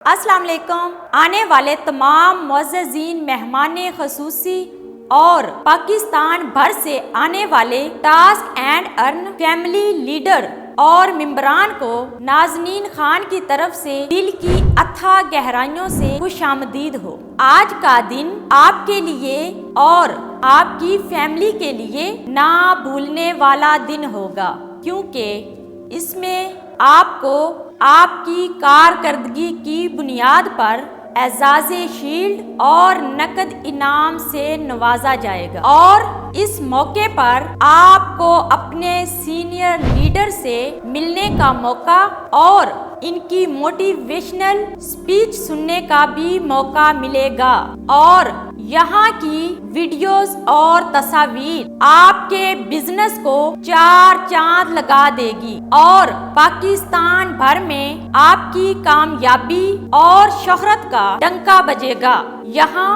السلام علیکم۔ آنے والے تمام معززین مہمان خصوصی اور پاکستان بھر سے آنے والے task and earn family leader اور ممبران کو نازنین خان کی طرف سے دل کی اتھا گہرائیوں سے خوش آمدید ہو۔ آج کا دن آپ کے لیے اور آپ کی فیملی کے لیے نہ بھولنے والا دن ہوگا، کیونکہ اس میں آپ کو آپ کی کارکردگی کی بنیاد پر اعزاز شیلڈ اور نقد انعام سے نوازا جائے گا، اور اس موقع پر آپ کو اپنے سینئر لیڈر سے ملنے کا موقع اور ان کی موٹیویشنل سپیچ سننے کا بھی موقع ملے گا، اور یہاں کی ویڈیوز اور تصاویر آپ کے بزنس کو چار چاند لگا دے گی اور پاکستان بھر میں آپ کی کامیابی اور شہرت کا ڈنکا بجے گا۔ یہاں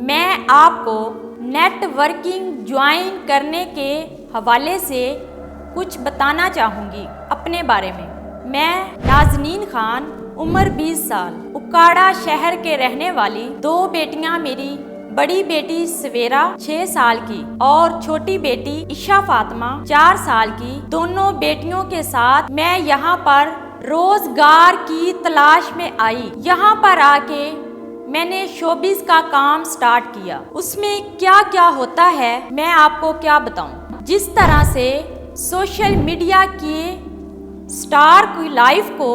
میں آپ کو نیٹ ورکنگ جوائن کرنے کے حوالے سے کچھ بتانا چاہوں گی اپنے بارے میں۔ میں نازنین خان، عمر 20 سال، اکاڑا شہر کے رہنے والی، 2 بیٹیاں، میری بڑی بیٹی سویرا 6 سال کی اور چھوٹی بیٹی عشا فاطمہ 4 سال کی، دونوں بیٹیوں کے ساتھ میں یہاں پر روزگار کی تلاش میں آئی۔ یہاں پر آ کے میں نے شوبز کا کام سٹارٹ کیا۔ اس میں کیا کیا ہوتا ہے میں آپ کو کیا بتاؤں۔ جس طرح سے سوشل میڈیا کی سٹار کی لائف کو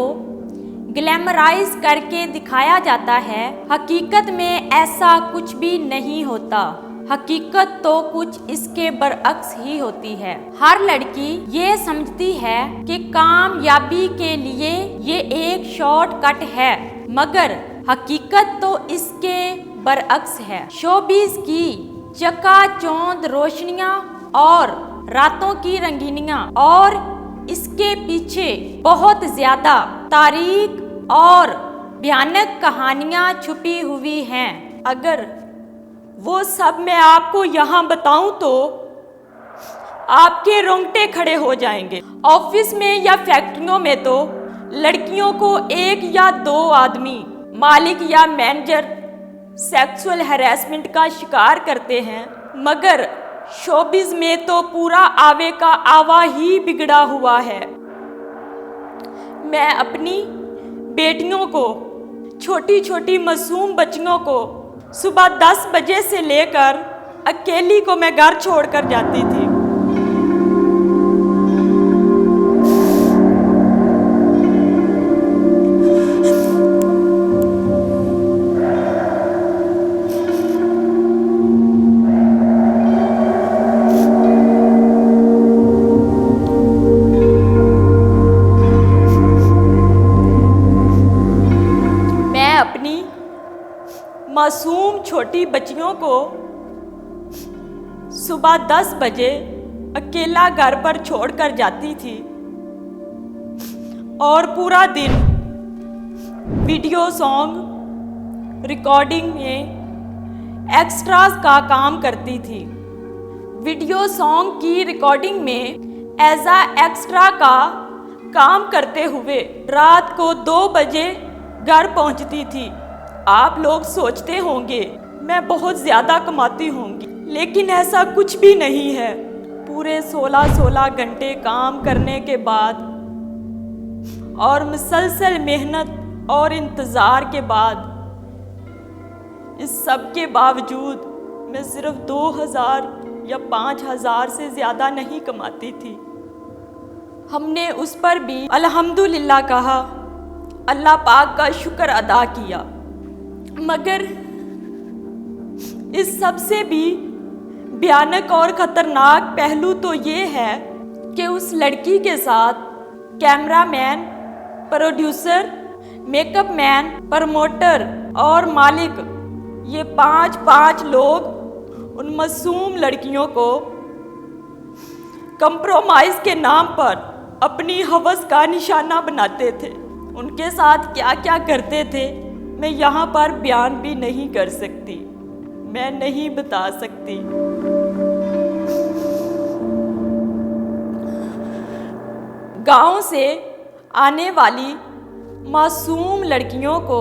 گلیمرائز کر کے دکھایا جاتا ہے، حقیقت میں ایسا کچھ بھی نہیں ہوتا۔ حقیقت تو کچھ اس کے برعکس ہی ہوتی ہے۔ ہر لڑکی یہ سمجھتی ہے کہ کامیابی کے لیے یہ ایک شارٹ کٹ ہے، مگر حقیقت تو اس کے برعکس ہے۔ شوبز کی چکا چوند روشنیاں اور راتوں کی رنگینیاں اور اس کے پیچھے بہت زیادہ تاریک اور بھیانک کہانیاں چھپی ہوئی ہیں۔ اگر وہ سب میں آپ کو یہاں بتاؤں تو آپ کے رونگٹے کھڑے ہو جائیں گے۔ آفس میں یا فیکٹریوں میں تو لڑکیوں کو 1 یا 2 آدمی، مالک یا مینیجر، سیکسول ہیراسمنٹ کا شکار کرتے ہیں، مگر شوبز میں تو پورا آوے کا آوا ہی بگڑا ہوا ہے۔ میں اپنی بیٹیوں کو، چھوٹی چھوٹی معصوم بچیوں کو صبح 10 بجے سے لے کر اکیلی کو میں گھر چھوڑ کر جاتی تھی۔ معصوم چھوٹی بچیوں کو صبح 10 بجے اکیلا گھر پر چھوڑ کر جاتی تھی اور پورا دن ویڈیو سانگ ریکارڈنگ میں ایکسٹراز کا کام کرتی تھی۔ ویڈیو سانگ کی ریکارڈنگ میں ایز اے ایکسٹرا کا کام کرتے ہوئے رات کو 2 بجے گھر پہنچتی تھی۔ آپ لوگ سوچتے ہوں گے میں بہت زیادہ کماتی ہوں گی، لیکن ایسا کچھ بھی نہیں ہے۔ پورے 16 گھنٹے کام کرنے کے بعد اور مسلسل محنت اور انتظار کے بعد، اس سب کے باوجود میں صرف 2000 یا 5000 سے زیادہ نہیں کماتی تھی۔ ہم نے اس پر بھی الحمدللہ کہا، اللہ پاک کا شکر ادا کیا، مگر اس سب سے بھی بھیانک اور خطرناک پہلو تو یہ ہے کہ اس لڑکی کے ساتھ کیمرہ مین، پروڈیوسر، میک اپ مین، پروموٹر اور مالک، یہ 5 لوگ ان معصوم لڑکیوں کو کمپرومائز کے نام پر اپنی ہوس کا نشانہ بناتے تھے۔ ان کے ساتھ کیا کیا کرتے تھے میں یہاں پر بیان بھی نہیں کر سکتی، میں نہیں بتا سکتی۔ گاؤں سے آنے والی معصوم لڑکیوں کو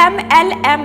MLM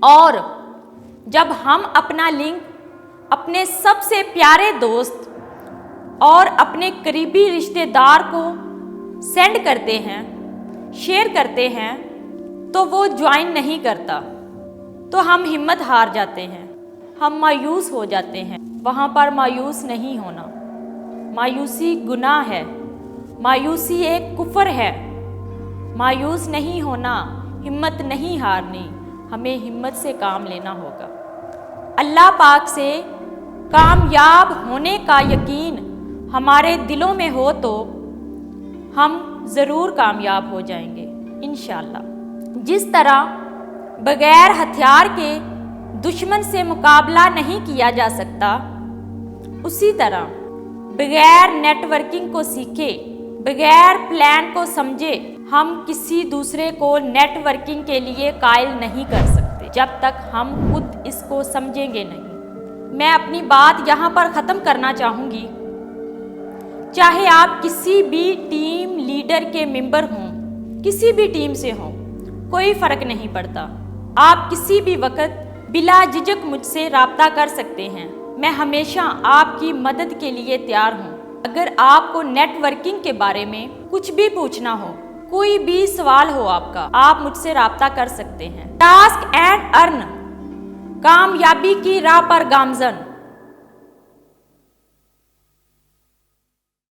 اور جب ہم اپنا لنک اپنے سب سے پیارے دوست اور اپنے قریبی رشتہ دار کو سینڈ کرتے ہیں، شیئر کرتے ہیں، تو وہ جوائن نہیں کرتا، تو ہم ہمت ہار جاتے ہیں، ہم مایوس ہو جاتے ہیں۔ وہاں پر مایوس نہیں ہونا، مایوسی گناہ ہے، مایوسی ایک کفر ہے۔ مایوس نہیں ہونا، ہمت نہیں ہارنی، ہمیں ہمت سے کام لینا ہوگا۔ اللہ پاک سے کامیاب ہونے کا یقین ہمارے دلوں میں ہو تو ہم ضرور کامیاب ہو جائیں گے انشاءاللہ۔ جس طرح بغیر ہتھیار کے دشمن سے مقابلہ نہیں کیا جا سکتا، اسی طرح بغیر نیٹ ورکنگ کو سیکھے، بغیر پلان کو سمجھے، ہم کسی دوسرے کو نیٹ ورکنگ کے لیے قائل نہیں کر سکتے جب تک ہم خود اس کو سمجھیں گے نہیں۔ میں اپنی بات یہاں پر ختم کرنا چاہوں گی۔ چاہے آپ کسی بھی ٹیم لیڈر کے ممبر ہوں، کسی بھی ٹیم سے ہوں، کوئی فرق نہیں پڑتا، آپ کسی بھی وقت بلا جھجک مجھ سے رابطہ کر سکتے ہیں۔ میں ہمیشہ آپ کی مدد کے لیے تیار ہوں۔ اگر آپ کو نیٹ ورکنگ کے بارے میں کچھ بھی پوچھنا ہو، کوئی بھی سوال ہو آپ کا، آپ مجھ سے رابطہ کر سکتے ہیں۔ ٹاسک اینڈ ارن، کامیابی کی راہ پر گامزن۔